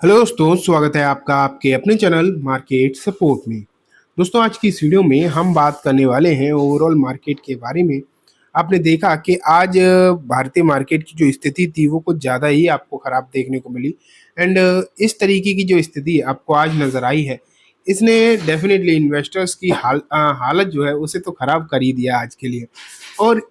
Hello दोस्तों, स्वागत है आपका आपके अपने चैनल मार्केट सपोर्ट में। दोस्तों, आज की इस वीडियो में हम बात करने वाले हैं ओवरऑल मार्केट के बारे में। आपने देखा कि आज भारतीय मार्केट की जो स्थिति थी वो कुछ ज़्यादा ही आपको ख़राब देखने को मिली। एंड इस तरीके की जो स्थिति आपको आज नज़र आई है, इसने डेफिनेटली इन्वेस्टर्स की हालत जो है उसे तो ख़राब कर ही दिया आज के लिए। और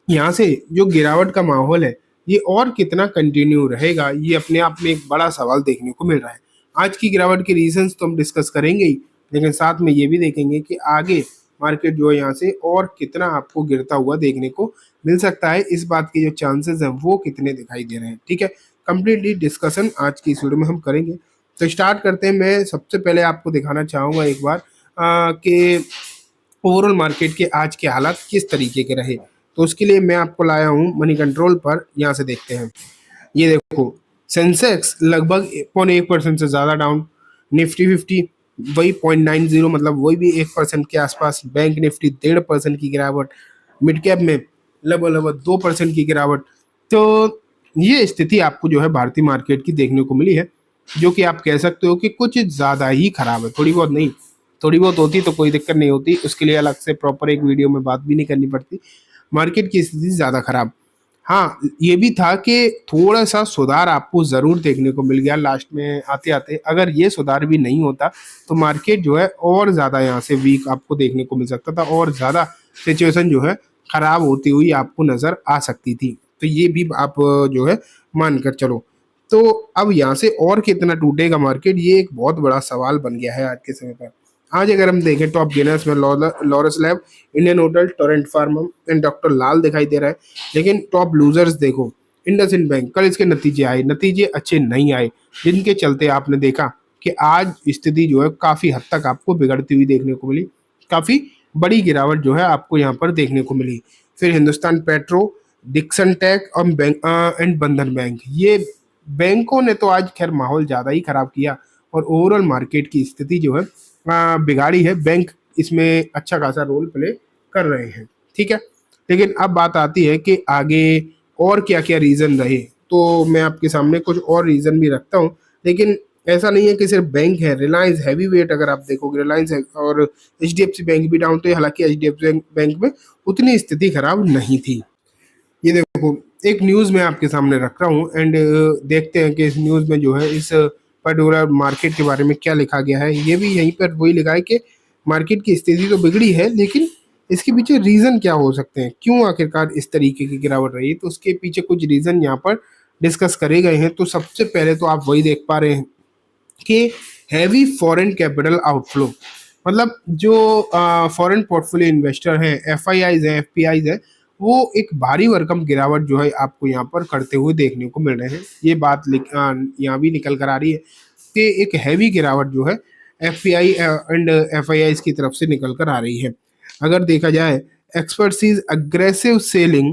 यहाँ से जो गिरावट का माहौल है, ये और कितना कंटिन्यू रहेगा, ये अपने आप में एक बड़ा सवाल देखने को मिल रहा है। आज की गिरावट के रीजंस तो हम डिस्कस करेंगे ही, लेकिन साथ में ये भी देखेंगे कि आगे मार्केट जो है यहाँ से और कितना आपको गिरता हुआ देखने को मिल सकता है। इस बात के जो चांसेस हैं वो कितने दिखाई दे रहे हैं, ठीक है। कंप्लीटली डिस्कशन आज की इस वीडियो में हम करेंगे। तो स्टार्ट करते हैं। मैं सबसे पहले आपको दिखाना चाहूँगा एक बार कि ओवरऑल मार्केट के आज के हालात किस तरीके के रहे। तो उसके लिए मैं आपको लाया हूँ मनी कंट्रोल पर। यहाँ से देखते हैं, ये देखो, सेंसेक्स लगभग 0.1% से ज़्यादा डाउन। निफ्टी 50 वही 0.90, मतलब वही भी 1% के आसपास। बैंक निफ्टी 1.5% की गिरावट। मिड कैप में लगभग लगभग 2% की गिरावट। तो ये स्थिति आपको जो है भारतीय मार्केट की देखने को मिली है, जो कि आप कह सकते हो कि कुछ ज़्यादा ही खराब है। थोड़ी बहुत नहीं, थोड़ी बहुत होती तो कोई दिक्कत नहीं होती, उसके लिए अलग से प्रॉपर एक वीडियो में बात भी नहीं करनी पड़ती। मार्केट की स्थिति ज़्यादा खराब। हाँ, ये भी था कि थोड़ा सा सुधार आपको ज़रूर देखने को मिल गया लास्ट में आते आते। अगर ये सुधार भी नहीं होता तो मार्केट जो है और ज़्यादा यहाँ से वीक आपको देखने को मिल सकता था, और ज़्यादा सिचुएशन जो है ख़राब होती हुई आपको नज़र आ सकती थी। तो ये भी आप जो है मान कर चलो। तो अब यहाँ से और कितना टूटेगा मार्केट, ये एक बहुत बड़ा सवाल बन गया है आज के समय पर। आज अगर हम देखें, टॉप गेनर्स में Laurus lab, Indian hotel, Torrent pharma and doctor Lal दिखाई दे रहा है। लेकिन टॉप लूजर्स देखो, इंडसइंड बैंक, कल इसके नतीजे आए, नतीजे अच्छे नहीं आए, जिनके चलते आपने देखा कि आज स्थिति जो है काफ़ी हद तक आपको बिगड़ती हुई देखने को मिली। काफ़ी बड़ी गिरावट जो है आपको यहाँ पर देखने को मिली। फिर हिंदुस्तान पेट्रो, डिक्सन टेक और बैंक एंड बंधन बैंक, ये बैंकों ने तो आज खैर माहौल ज़्यादा ही खराब किया और ओवरऑल मार्केट की स्थिति जो है बिगाड़ी है। बैंक इसमें अच्छा खासा रोल प्ले कर रहे हैं, ठीक है। लेकिन अब बात आती है कि आगे और क्या क्या रीज़न रहे, तो मैं आपके सामने कुछ और रीज़न भी रखता हूँ। लेकिन ऐसा नहीं है कि सिर्फ बैंक है। रिलायंस हैवी वेट अगर आप देखोगे, रिलायंस है, और एच बैंक भी डाउन। तो हालांकि एच बैंक में उतनी स्थिति खराब नहीं थी। ये देखो, एक न्यूज़ मैं आपके सामने रख रहा हूँ एंड देखते हैं कि इस न्यूज़ में जो है इस पर्टिकुलर मार्केट के बारे में क्या लिखा गया है। ये भी यहीं पर वही लिखा है कि मार्केट की स्थिति तो बिगड़ी है, लेकिन इसके पीछे रीज़न क्या हो सकते हैं, क्यों आखिरकार इस तरीके की गिरावट रही है। तो उसके पीछे कुछ रीज़न यहाँ पर डिस्कस करे गए हैं। तो सबसे पहले तो आप वही देख पा रहे हैं कि हैवी फॉरेन कैपिटल आउटफ्लो, मतलब जो फॉरेन पोर्टफोलियो इन्वेस्टर हैं, एफआईआईज हैं, एफपीआईज हैं, वो एक भारी भरकम गिरावट जो है आपको यहाँ पर करते हुए देखने को मिल रहे हैं। ये बात यहाँ भी निकल कर आ रही है कि एक हैवी गिरावट जो है एफपीआई एंड एफआईआईज की तरफ से निकल कर आ रही है। अगर देखा जाए, experts sees aggressive selling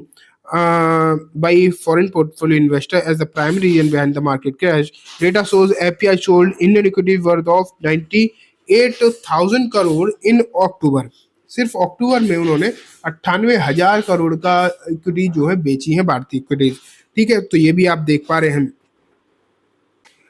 by foreign portfolio investor as the primary reason behind the market crash. Data shows API sold Indian equity worth of 98,000 crore in अक्टूबर। सिर्फ अक्टूबर में उन्होंने 98,000 करोड़ का इक्विटी जो है बेची है, भारतीय इक्विटीज, ठीक है। तो ये भी आप देख पा रहे हैं।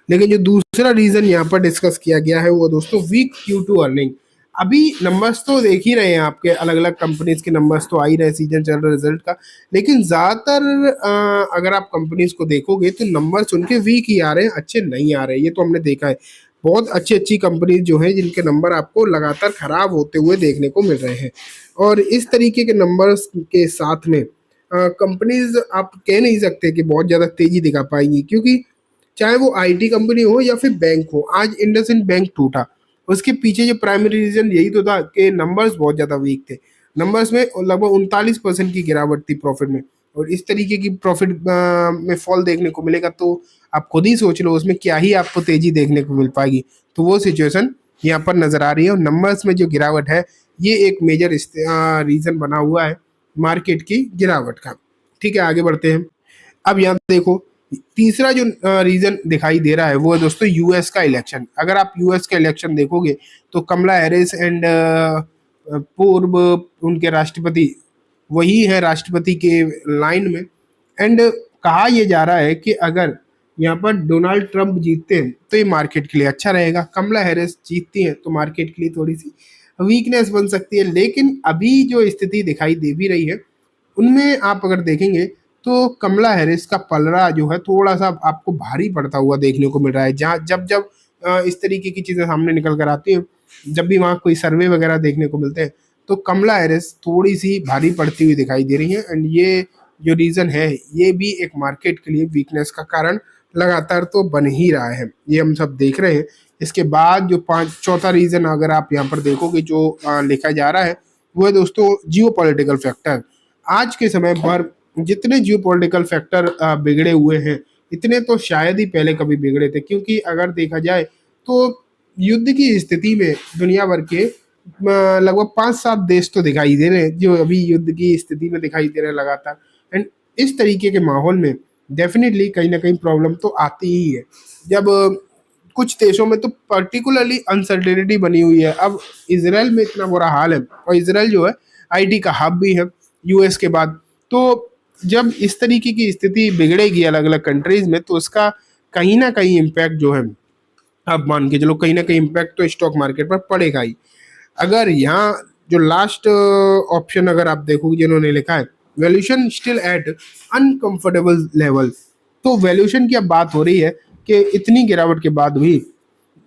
लेकिन जो दूसरा रीजन यहाँ पर डिस्कस किया गया है वो दोस्तों वीक Q2 अर्निंग। अभी नंबर्स तो देख ही रहे हैं, आपके अलग अलग कंपनीज के नंबर्स तो आ ही रहे, सीजन चल रहा है रिजल्ट का। लेकिन ज़्यादातर अगर आप कंपनीज को देखोगे तो नंबर्स उनके वीक ही आ रहे हैं, अच्छे नहीं आ रहे। ये तो हमने देखा है। बहुत अच्छी अच्छी कंपनीज जो हैं जिनके नंबर आपको लगातार खराब होते हुए देखने को मिल रहे हैं। और इस तरीके के नंबर्स के साथ में कंपनीज आप कह नहीं सकते कि बहुत ज़्यादा तेज़ी दिखा पाएंगी, क्योंकि चाहे वो आईटी कंपनी हो या फिर बैंक हो। आज इंडसइंड बैंक टूटा, उसके पीछे जो प्राइमरी रीजन यही तो था कि नंबर्स बहुत ज़्यादा वीक थे। नंबर्स में लगभग 39% की गिरावट थी प्रॉफिट में, और इस तरीके की प्रॉफिट में फॉल देखने को मिलेगा तो आप खुद ही सोच लो उसमें क्या ही आपको तेज़ी देखने को मिल पाएगी। तो वो सिचुएशन यहाँ पर नज़र आ रही है, और नंबर्स में जो गिरावट है ये एक मेजर रीज़न बना हुआ है मार्केट की गिरावट का, ठीक है। आगे बढ़ते हैं। अब यहाँ देखो, तीसरा जो रीजन दिखाई दे रहा है वो है दोस्तों यूएस का इलेक्शन। अगर आप यूएस का इलेक्शन देखोगे तो कमला हैरिस एंड पूर्व उनके राष्ट्रपति वही है राष्ट्रपति के लाइन में। एंड कहा यह जा रहा है कि अगर यहाँ पर डोनाल्ड ट्रंप जीतते हैं तो ये मार्केट के लिए अच्छा रहेगा, कमला हैरिस जीतती हैं तो मार्केट के लिए थोड़ी सी वीकनेस बन सकती है। लेकिन अभी जो स्थिति दिखाई दे भी रही है उनमें आप अगर देखेंगे तो कमला हैरिस का पलड़ा जो है थोड़ा सा आपको भारी पड़ता हुआ देखने को मिल रहा है। जहाँ जब जब इस तरीके की चीज़ें सामने निकल कर आती हैं, जब भी वहाँ कोई सर्वे वगैरह देखने को मिलते हैं तो कमला हैरिस थोड़ी सी भारी पड़ती हुई दिखाई दे रही है। एंड ये जो रीज़न है ये भी एक मार्केट के लिए वीकनेस का कारण लगातार तो बन ही रहा है, ये हम सब देख रहे हैं। इसके बाद जो चौथा रीज़न अगर आप यहाँ पर देखोगे जो लिखा जा रहा है वो है दोस्तों जियो पॉलिटिकल फैक्टर। आज के समय पर जितने जियो पॉलिटिकल फैक्टर बिगड़े हुए हैं इतने तो शायद ही पहले कभी बिगड़े थे, क्योंकि अगर देखा जाए तो युद्ध की स्थिति में दुनिया भर के लगभग 5-7 देश तो दिखाई दे रहे हैं जो अभी युद्ध की स्थिति में दिखाई दे रहे हैं लगातार। एंड इस तरीके के माहौल में डेफिनेटली कहीं ना कहीं प्रॉब्लम तो आती ही है। जब कुछ देशों में तो पर्टिकुलरली अनसर्टेनिटी बनी हुई है। अब इसराइल में इतना बुरा हाल है, और इसराइल जो है आईटी का हब भी है यूएस के बाद। तो जब इस तरीके की स्थिति बिगड़ेगी अलग अलग कंट्रीज में तो उसका कहीं ना कहीं इम्पैक्ट जो है, आप मान के चलो कहीं ना कहीं इम्पैक्ट तो स्टॉक मार्केट पर पड़ेगा ही। अगर यहाँ जो लास्ट ऑप्शन अगर आप देखोगे जिन्होंने लिखा है valuation still at uncomfortable level, तो वैल्यूएशन की अब बात हो रही है कि इतनी गिरावट के बाद भी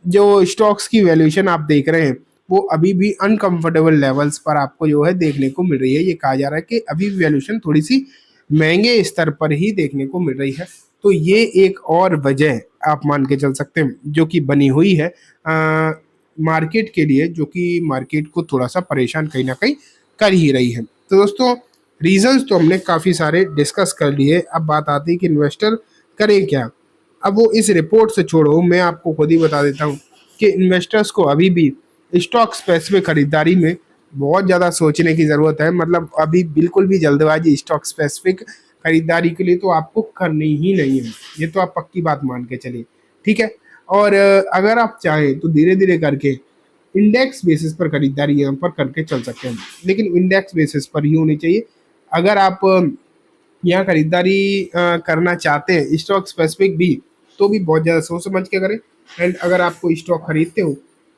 जो स्टॉक्स की वैल्यूएशन आप देख रहे हैं वो अभी भी अनकंफर्टेबल लेवल्स पर आपको जो है देखने को मिल रही है। ये कहा जा रहा है कि अभी वैल्यूएशन थोड़ी सी महंगे स्तर पर ही देखने को मिल रही है। तो ये एक और वजह आप मान के चल सकते हैं जो कि बनी हुई है मार्केट के लिए, जो कि मार्केट को थोड़ा सा परेशान कहीं ना कहीं कर ही रही है। तो दोस्तों रीजंस तो हमने काफ़ी सारे डिस्कस कर लिए, अब बात आती है कि इन्वेस्टर करें क्या। अब वो इस रिपोर्ट से छोड़ो, मैं आपको खुद ही बता देता हूँ कि इन्वेस्टर्स को अभी भी स्टॉक स्पेसिफिक खरीदारी में बहुत ज़्यादा सोचने की ज़रूरत है। मतलब अभी बिल्कुल भी जल्दबाजी स्टॉक स्पेसिफिक खरीदारी के लिए तो आपको करनी ही नहीं है, ये तो आप पक्की बात मान के चलिए, ठीक है। और अगर आप चाहें तो धीरे धीरे करके इंडेक्स बेसिस पर खरीदारी यहाँ पर करके चल सकते हैं, लेकिन इंडेक्स बेसिस पर ही होनी चाहिए। अगर आप यहाँ खरीदारी करना चाहते हैं स्टॉक स्पेसिफिक भी, तो भी बहुत ज़्यादा सोच समझ के करें। एंड अगर आपको स्टॉक खरीदते हो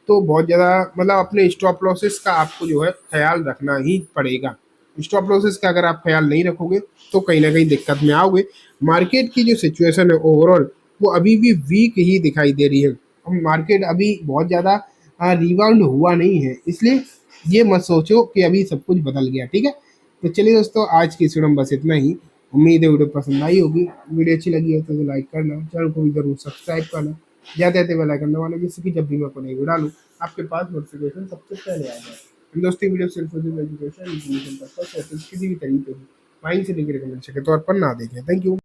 तो बहुत ज़्यादा मतलब अपने स्टॉप लॉसेस का आपको जो है ख्याल रखना ही पड़ेगा। स्टॉप लॉसेस का अगर आप ख्याल नहीं रखोगे तो कहीं ना कहीं दिक्कत में आओगे। मार्केट की जो सिचुएशन है ओवरऑल वो अभी भी वीक ही दिखाई दे रही है। मार्केट अभी बहुत ज़्यादा रिबाउंड हुआ नहीं है, इसलिए ये मत सोचो कि अभी सब कुछ बदल गया, ठीक है। तो चलिए दोस्तों आज की इस वीडियो में बस इतना ही। उम्मीद है वीडियो पसंद आई होगी। वीडियो अच्छी लगी हो तो लाइक करना, चैनल को भी जरूर सब्सक्राइब करना, जाते जाते बेल आइकन दबाना, जिससे कि जब भी मैं कोई नई वीडियो डालूँ आपके पास नोटिफिकेशन सबसे पहले आ जाए। दोस्तों वीडियो सिर्फ एजुकेशन इन्फॉर्मेशन पर्पस है, किसी भी तरीके की माइंड से लेकर रिकमेंडेशन के तौर पर ना देखें। Thank you.